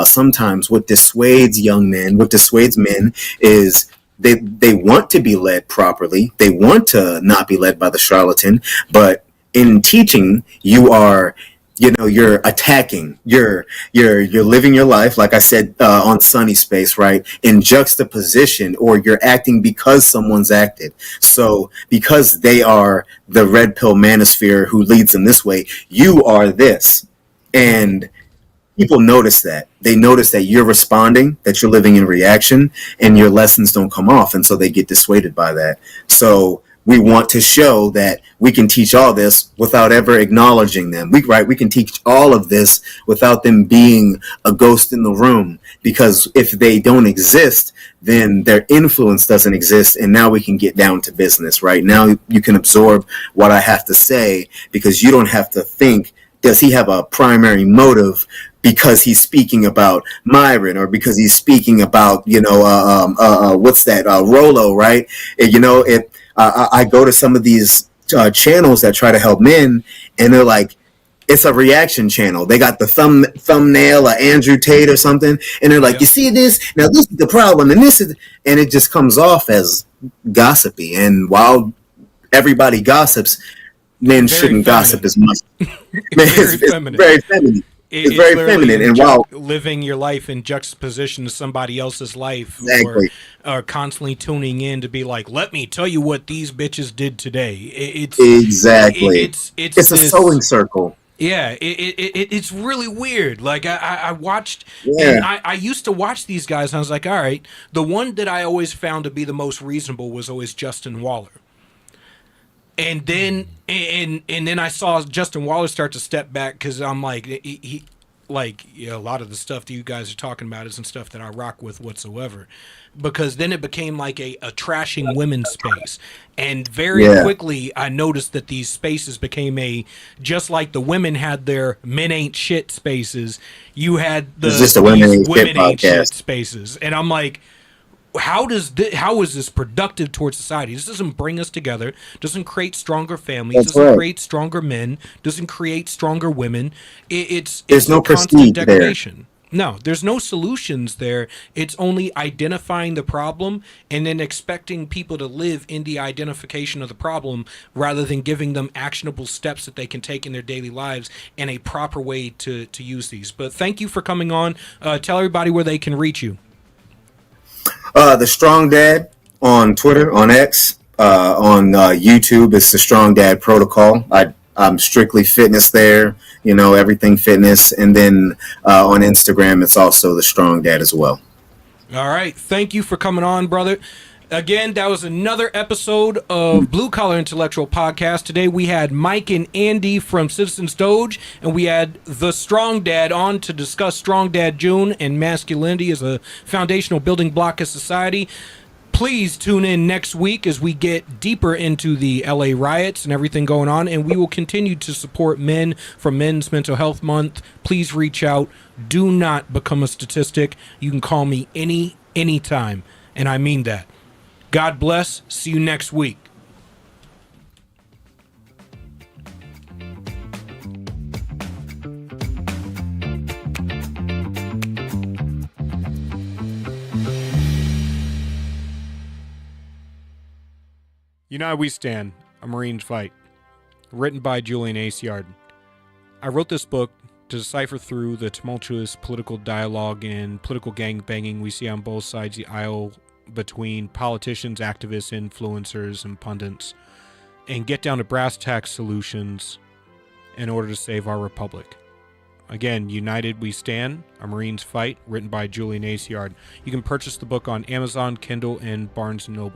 Sometimes what dissuades men is they want to be led properly. They want to not be led by the charlatan, but in teaching, you're attacking, you're living your life, like I said, on Sunny Space, right? In juxtaposition, or you're acting because someone's acted. So because they are the red pill manosphere who leads them this way, you are this. And people notice that. They notice that you're responding, that you're living in reaction, and your lessons don't come off. And so they get dissuaded by that. So we want to show that we can teach all this without ever acknowledging them. We can teach all of this without them being a ghost in the room, because if they don't exist, then their influence doesn't exist. And now we can get down to business, right? Now you can absorb what I have to say, because you don't have to think, does he have a primary motive because he's speaking about Myron, or because he's speaking about, what's that, Rolo, right? If I go to some of these channels that try to help men, and they're like, it's a reaction channel. They got the thumbnail of Andrew Tate or something, and they're like, You see this? Now this is the problem, and it just comes off as gossipy. And while everybody gossips, men shouldn't gossip as much. It's very feminine. It's very feminine, and while living your life in juxtaposition to somebody else's life, exactly, or constantly tuning in to be like, let me tell you what these bitches did today. It's a sewing circle. Yeah, it's really weird. Like I watched, and I used to watch these guys, and I was like, all right. The one that I always found to be the most reasonable was always Justin Waller. And then then I saw Justin Waller start to step back, because I'm like, a lot of the stuff that you guys are talking about isn't stuff that I rock with whatsoever. Because then it became like a trashing women's space. And very quickly I noticed that these spaces became just like the women had their men ain't shit spaces, you had the women ain't shit spaces. And I'm like, how is this productive towards society? This doesn't bring us together, doesn't create stronger families, doesn't create stronger men, doesn't create stronger women. It's no constant degradation. No, there's no solutions there. It's only identifying the problem and then expecting people to live in the identification of the problem, rather than giving them actionable steps that they can take in their daily lives and a proper way to use these. But thank you for coming on. Tell everybody where they can reach you. The Strong Dad on Twitter, on X, on YouTube. It's the Strong Dad Protocol. I'm strictly fitness there, everything fitness. And then on Instagram, it's also the Strong Dad as well. All right. Thank you for coming on, brother. Again, that was another episode of Blue Collar Intellectual Podcast. Today we had Mike and Andy from Citizens Doge, and we had the Strong Dad on to discuss Strong Dad June and masculinity as a foundational building block of society. Please tune in next week as we get deeper into the LA riots and everything going on, and we will continue to support men from Men's Mental Health Month. Please reach out. Do not become a statistic. You can call me anytime, and I mean that. God bless. See you next week. United We Stand, A Marine's Fight. Written by Julian Acciard. I wrote this book to decipher through the tumultuous political dialogue and political gangbanging we see on both sides of the aisle between politicians, activists, influencers, and pundits, and get down to brass tacks solutions in order to save our republic. Again, United We Stand, A Marine's Fight, written by Julian Acciard. You can purchase the book on Amazon, Kindle, and Barnes & Noble.